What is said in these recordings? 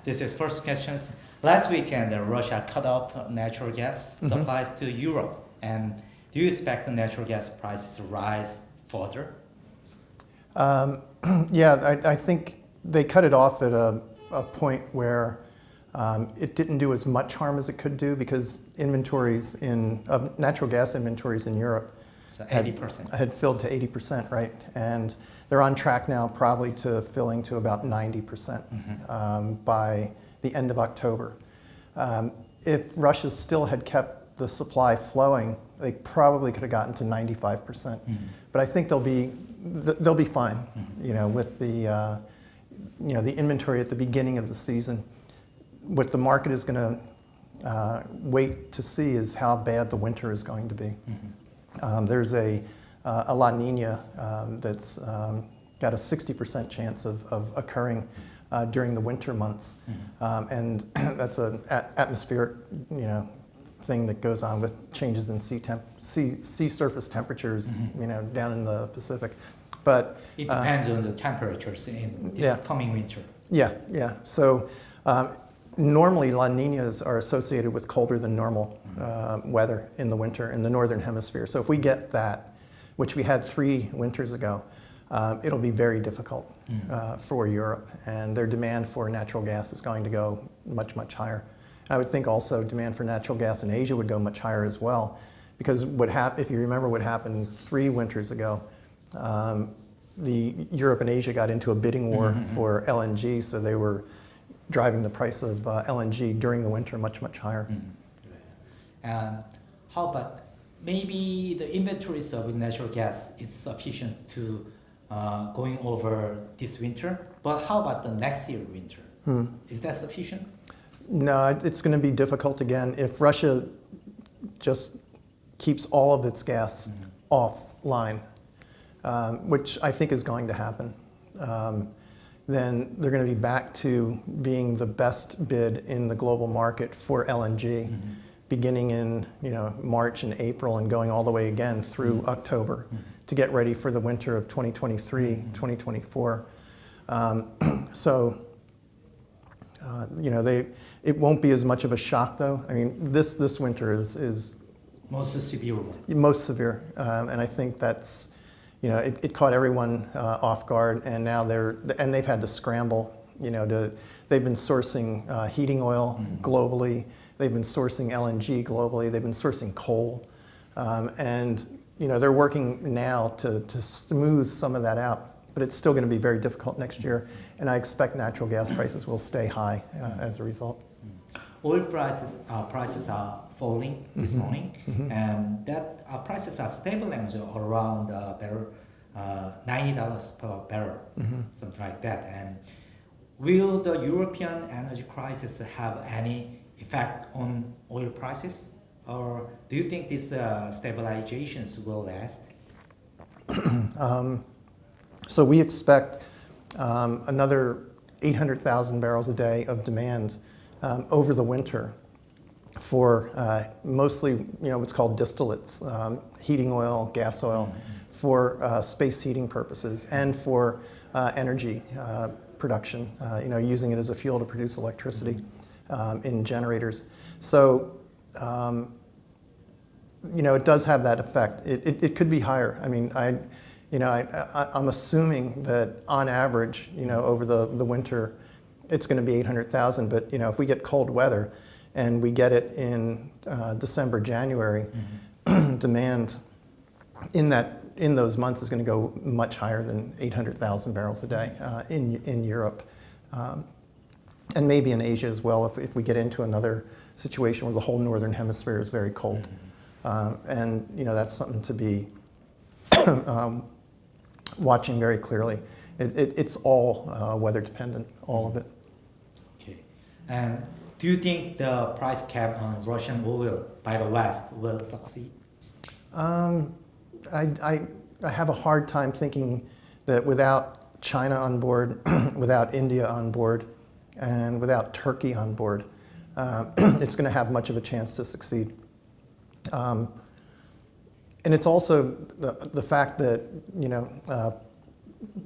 This is first questions. Last weekend, Russia cut off natural gas supplies to Europe. And do you expect the natural gas prices to rise further? Yeah, I think they cut it off at a point where it didn't do as much harm as it could do because inventories of natural gas inventories in Europe So 80%. had filled to 80%, right? And they're on track now probably to filling to about 90% by the end of October. If Russia still had kept the supply flowing, they probably could have gotten to 95%. But I think they'll be fine, with the the inventory at the beginning of the season. What the market is going to wait to see is how bad the winter is going to be. There's a La Nina that's got a 60% chance of occurring during the winter months, and that's an atmospheric, thing that goes on with changes in sea surface temperatures, down in the Pacific. But it depends on the temperatures in the coming winter. Yeah. So normally La Ninas are associated with colder than normal weather in the winter in the northern hemisphere. So if we get that, which we had 3 winters ago, it'll be very difficult for Europe, and their demand for natural gas is going to go much, much higher. I would think also demand for natural gas in Asia would go much higher as well, because if you remember what happened 3 winters ago, Europe and Asia got into a bidding war for LNG, so they were driving the price of LNG during the winter much, much higher. And how about maybe the inventories of natural gas is sufficient to going over this winter, but how about the next year winter? Is that sufficient? No, it's going to be difficult again. If Russia just keeps all of its gas offline, which I think is going to happen, then they're going to be back to being the best bid in the global market for LNG, beginning in March and April and going all the way again through October to get ready for the winter of 2023, 2024. So it won't be as much of a shock though. I mean, this winter is most severe one. Most severe, and I think that's it caught everyone off guard, and now they've had to scramble. They've been sourcing heating oil globally. They've been sourcing LNG globally. They've been sourcing coal, and they're working now to smooth some of that out. But it's still going to be very difficult next year, and I expect natural gas prices will stay high as a result. Oil prices are falling this morning, and that prices are stabilizing around $90 per barrel, something like that. And will the European energy crisis have any effect on oil prices, or do you think these stabilizations will last? So we expect another 800,000 barrels a day of demand over the winter for mostly what's called distillates, heating oil, gas oil, for space heating purposes and for energy production, using it as a fuel to produce electricity in generators. So it does have that effect. It could be higher. I mean, I'm assuming that on average, over the winter, it's going to be 800,000. But if we get cold weather, and we get it in December, January, demand in those months is going to go much higher than 800,000 barrels a day in Europe, and maybe in Asia as well. If we get into another situation where the whole northern hemisphere is very cold, and that's something to be watching very clearly. It's all weather dependent, all of it. Okay, and do you think the price cap on Russian oil by the West will succeed? I have a hard time thinking that without China on board, without India on board, and without Turkey on board, it's going to have much of a chance to succeed. And it's also the fact that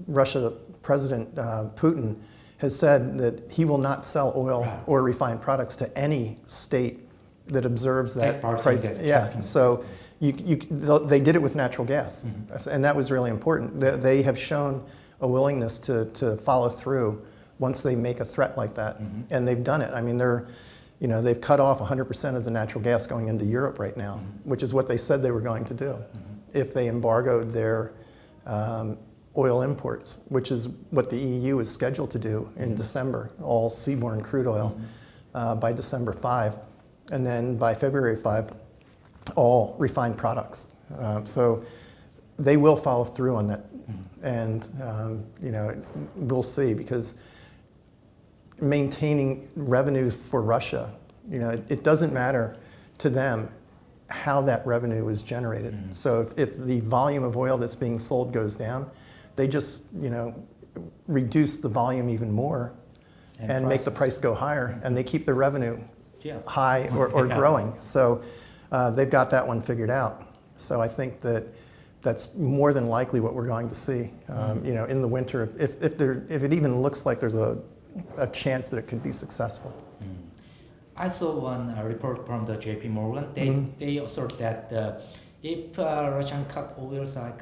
Russia President Putin has said that he will not sell oil Right. or refined products to any state that observes that Third-party price. that Yeah, tracking so system. they did it with natural gas, and that was really important. They have shown a willingness to follow through once they make a threat like that, and they've done it. I mean, they've cut off 100% of the natural gas going into Europe right now, which is what they said they were going to do if they embargoed their oil imports, which is what the EU is scheduled to do in December, all seaborne crude oil by December 5, and then by February 5, all refined products. So they will follow through on that, and we'll see, because maintaining revenue for Russia, it doesn't matter to them how that revenue is generated. So if the volume of oil that's being sold goes down, they just reduce the volume even more and make the price go higher, and they keep the revenue high or growing. So they've got that one figured out. So I think that's more than likely what we're going to see, in the winter, if it even looks like there's a chance that it could be successful. I saw one report from the JP Morgan. They assert that if Russian cut oils like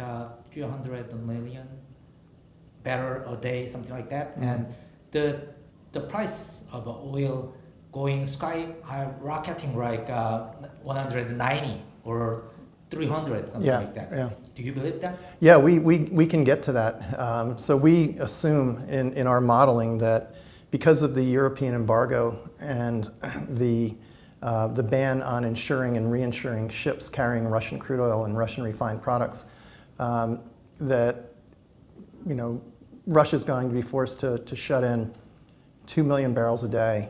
300 million barrel a day, something like that, and the price of oil going sky high, rocketing like 190 or 300, something like that. Yeah. Do you believe that? Yeah, we can get to that. So we assume in our modeling that because of the European embargo and the ban on insuring and reinsuring ships carrying Russian crude oil and Russian refined products, that Russia's going to be forced to shut in 2 million barrels a day,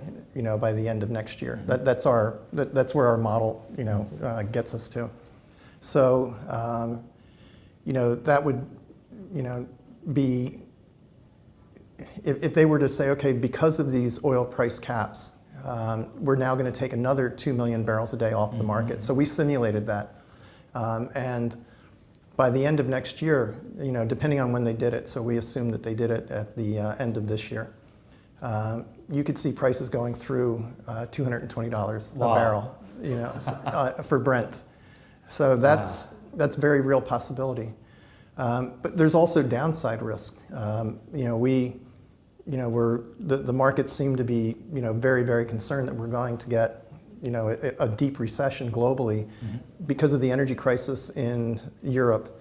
by the end of next year. That's where our model, gets us to. So, that would, be, if they were to say, okay, because of these oil price caps, we're now going to take another 2 million barrels a day off the market. So we simulated that. And by the end of next year, depending on when they did it, so we assume that they did it at the end of this year, you could see prices going through $220 a barrel, for Brent. So that's a very real possibility. But there's also downside risk. The markets seem to be, very, very concerned that we're going to get, a deep recession globally because of the energy crisis in Europe,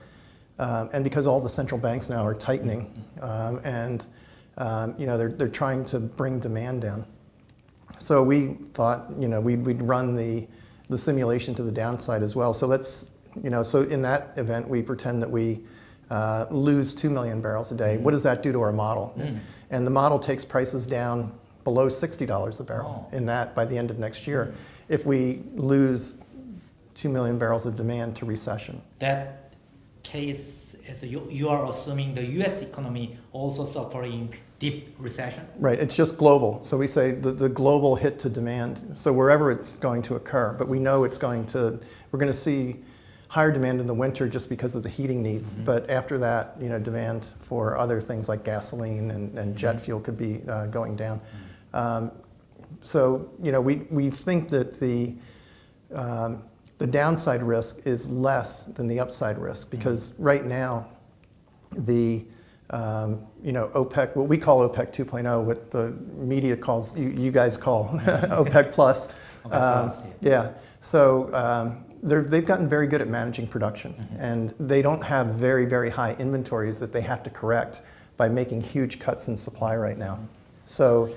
and because all the central banks now are tightening, and they're trying to bring demand down. So we thought, we'd run the simulation to the downside as well. So so in that event, we pretend that we lose 2 million barrels a day. What does that do to our model? And the model takes prices down below $60 a barrel by the end of next year, if we lose 2 million barrels of demand to recession. That case is you are assuming the U.S. economy also suffering deep recession? Right, it's just global. So we say the global hit to demand, so wherever it's going to occur, but we know we're going to see higher demand in the winter just because of the heating needs. But after that, demand for other things like gasoline and jet fuel could be going down. So we think that the downside risk is less than the upside risk, because right now the OPEC, what we call OPEC 2.0, what the media calls, you guys call OPEC plus. Yeah. So they've gotten very good at managing production, and they don't have very, very high inventories that they have to correct by making huge cuts in supply right now. So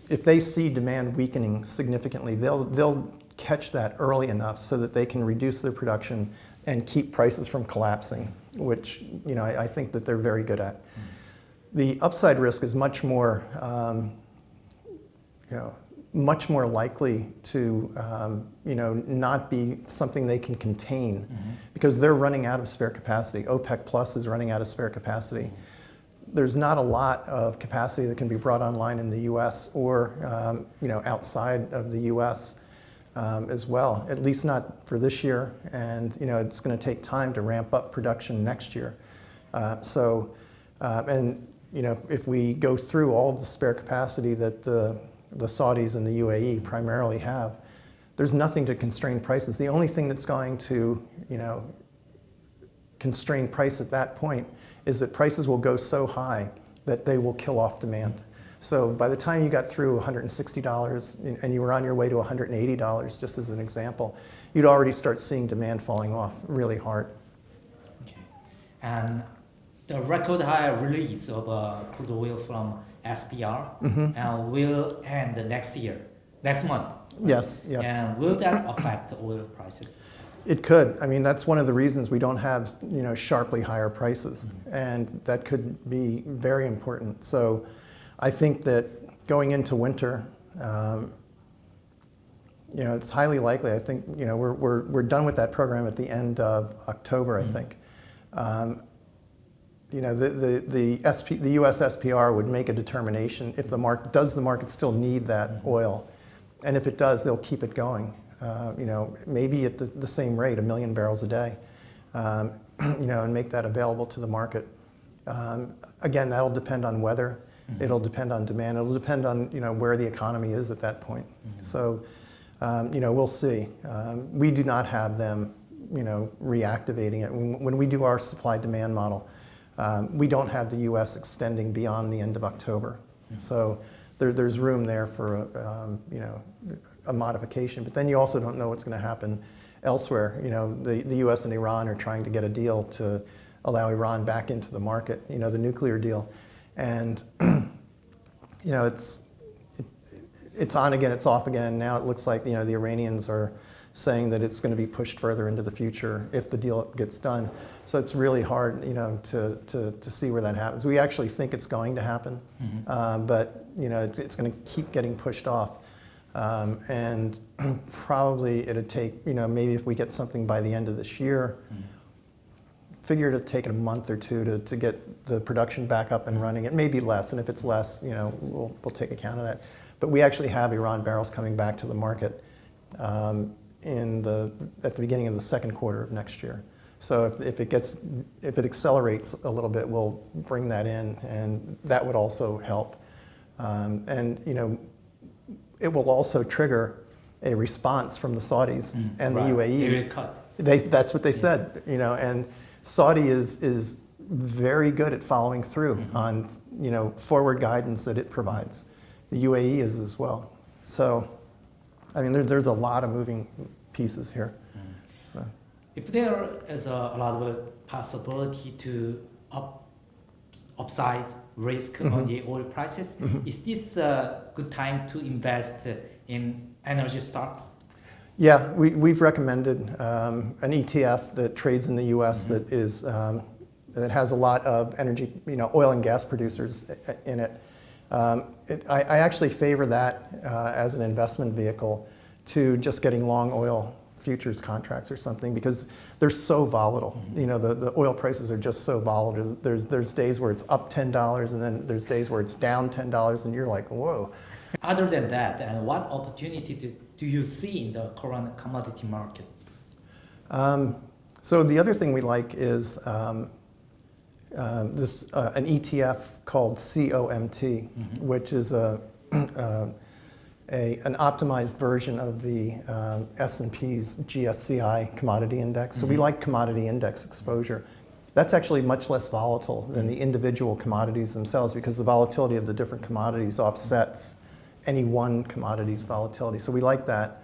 if they see demand weakening significantly, they'll catch that early enough so that they can reduce their production and keep prices from collapsing, which I think that they're very good at. The upside risk is much more likely to not be something they can contain, because they're running out of spare capacity. OPEC Plus is running out of spare capacity. There's not a lot of capacity that can be brought online in the U.S. or outside of the U.S. As well, at least not for this year, and it's going to take time to ramp up production next year. And if we go through all of the spare capacity that the Saudis and the UAE primarily have, there's nothing to constrain prices. The only thing that's going to, constrain price at that point is that prices will go so high that they will kill off demand. So by the time you got through $160 and you were on your way to $180, just as an example, you'd already start seeing demand falling off really hard. Okay. And the record high release of crude oil from SPR will end next month. Yes, yes. And will that affect oil prices? It could. I mean, that's one of the reasons we don't have, sharply higher prices. And that could be very important. So I think that going into winter, it's highly likely. I think, we're done with that program at the end of October, I think. The U.S. SPR would make a determination if the market still need that oil, and if it does, they'll keep it going. Maybe at the same rate, 1 million barrels a day, and make that available to the market. Again, that'll depend on weather. It'll depend on demand. It'll depend on where the economy is at that point. So, we'll see. We do not have them, reactivating it. When we do our supply-demand model, we don't have the U.S. extending beyond the end of October. So there's room there for a modification. But then you also don't know what's going to happen elsewhere. The U.S. and Iran are trying to get a deal to allow Iran back into the market, the nuclear deal. And, it's on again, it's off again. Now it looks like, the Iranians are saying that it's going to be pushed further into the future if the deal gets done. So it's really hard, to see where that happens. We actually think it's going to happen, but, it's going to keep getting pushed off. And probably it'd take, maybe if we get something by the end of this year, figure it'd take a month or two to get the production back up and running. It may be less, and if it's less, we'll take account of that. But we actually have Iran barrels coming back to the market at the beginning of the second quarter of next year. So if it accelerates a little bit, we'll bring that in, and that would also help. It will also trigger a response from the Saudis and the UAE. They will cut. That's what they said, and Saudi is very good at following through on, forward guidance that it provides. The UAE is as well. So, I mean, there's a lot of moving pieces here. So. If there is a lot of possibility to upside risk on the oil prices, is this a good time to invest in energy stocks? Yeah, we've recommended an ETF that trades in the U.S. that has a lot of energy, oil and gas producers in it. I actually favor that as an investment vehicle to just getting long oil futures contracts or something, because they're so volatile. The oil prices are just so volatile. There's days where it's up $10, and then there's days where it's down $10, and you're like, whoa. Other than that, and what opportunity do you see in the current commodity market? So the other thing we like is an ETF called COMT, which is an optimized version of the S&P's GSCI commodity index. So we like commodity index exposure. That's actually much less volatile than the individual commodities themselves, because the volatility of the different commodities offsets any one commodity's volatility. So we like that.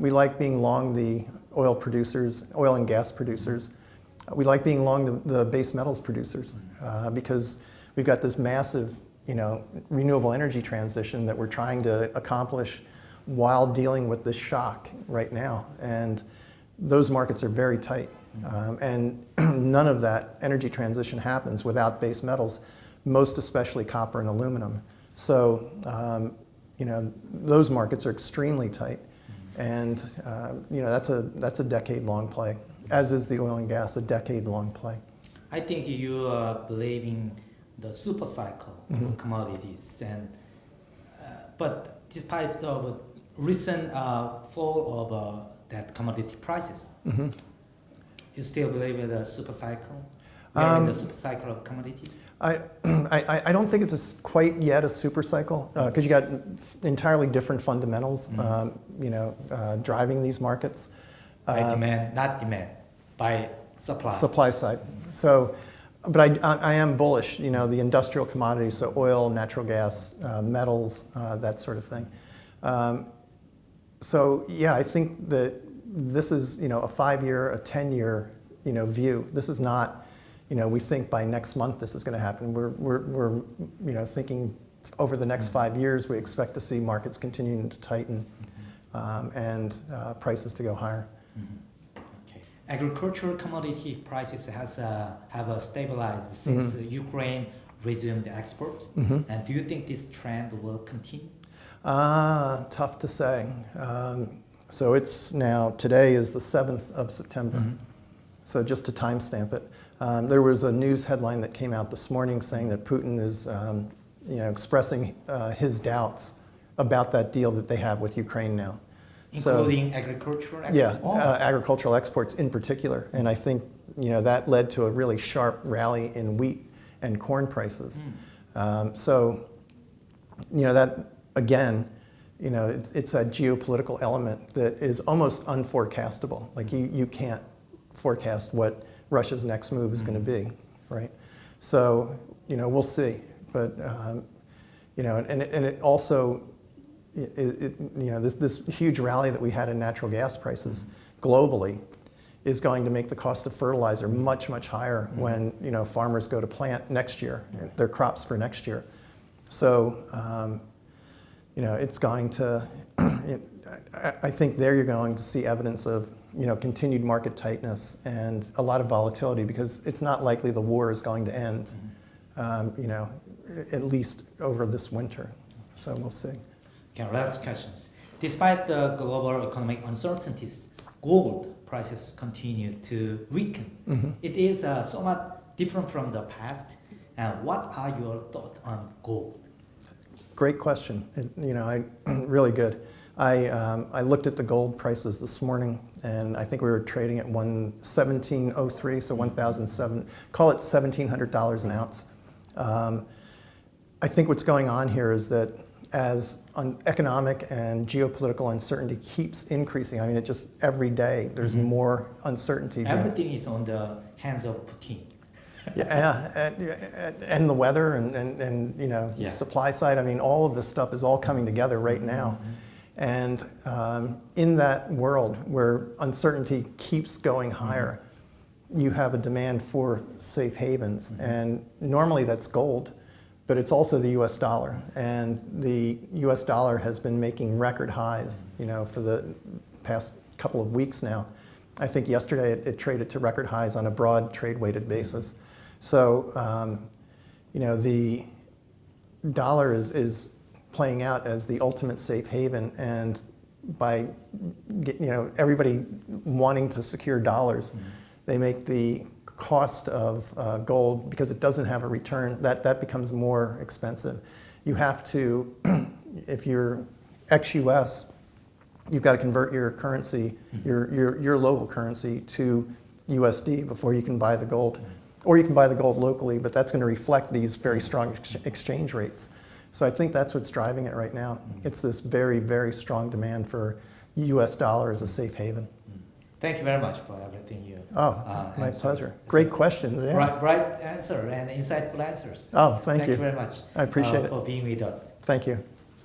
We like being long the oil producers, oil and gas producers. We like being long the base metals producers because we've got this massive, renewable energy transition that we're trying to accomplish while dealing with this shock right now. And those markets are very tight. And none of that energy transition happens without base metals, most especially copper and aluminum. So, those markets are extremely tight. And, that's a decade-long play, as is the oil and gas, a decade-long play. I think you are believing the super cycle of commodities, and but despite the recent fall of that commodity prices, you still believe in the super cycle? We're in the super cycle of commodities? I don't think it's quite yet a super cycle because you got entirely different fundamentals, driving these markets. By demand, not demand, by supply. Supply side. So, but I am bullish. The industrial commodities, so oil, natural gas, metals, that sort of thing. So yeah, I think that this is a 5-year, a 10-year view. This is not. We think by next month this is going to happen. We're thinking over the next 5 years we expect to see markets continuing to tighten and prices to go higher. Okay. Agricultural commodity prices have stabilized since Ukraine resumed exports. And do you think this trend will continue? Tough to say. So it's now, today is the 7th of September. So just to timestamp it. There was a news headline that came out this morning saying that Putin is, expressing his doubts about that deal that they have with Ukraine now. Including agricultural exports? Yeah, agricultural exports in particular. And I think, that led to a really sharp rally in wheat and corn prices. So, that, again, it's a geopolitical element that is almost unforecastable. Like you can't forecast what Russia's next move is going to be, right? So, we'll see. But, and it also, this huge rally that we had in natural gas prices globally is going to make the cost of fertilizer much, much higher when, farmers go to plant next year, their crops for next year. So, it's going to, I think there you're going to see evidence of continued market tightness and a lot of volatility because it's not likely the war is going to end, at least over this winter. So we'll see. Okay, last questions. Despite the global economic uncertainties, gold prices continue to weaken. It is somewhat different from the past. What are your thoughts on gold? Great question. Really good. I looked at the gold prices this morning, and I think we were trading at 117.03, so 1,007. Call it $1,700 an ounce. I think what's going on here is that as economic and geopolitical uncertainty keeps increasing, it just every day there's more uncertainty. Everything is on the hands of Putin. And the weather and supply side. All of this stuff is all coming together right now. And in that world where uncertainty keeps going higher, you have a demand for safe havens. And normally that's gold, but it's also the US dollar. And the US dollar has been making record highs, for the past couple of weeks now. I think yesterday it traded to record highs on a broad trade-weighted basis. So, the dollar is playing out as the ultimate safe haven, and by everybody wanting to secure dollars, they make the cost of gold, because it doesn't have a return, that becomes more expensive. You have to, if you're ex-US, you've got to convert your currency, your local currency, to USD before you can buy the gold. Or you can buy the gold locally, but that's going to reflect these very strong exchange rates. So I think that's what's driving it right now. It's this very, very strong demand for US dollar as a safe haven. Thank you very much for everything you my answered. pleasure. Great questions. Yeah. Bright answer and insightful answers. Oh, thank you. Thank you very much. I appreciate it. For being with us. Thank you.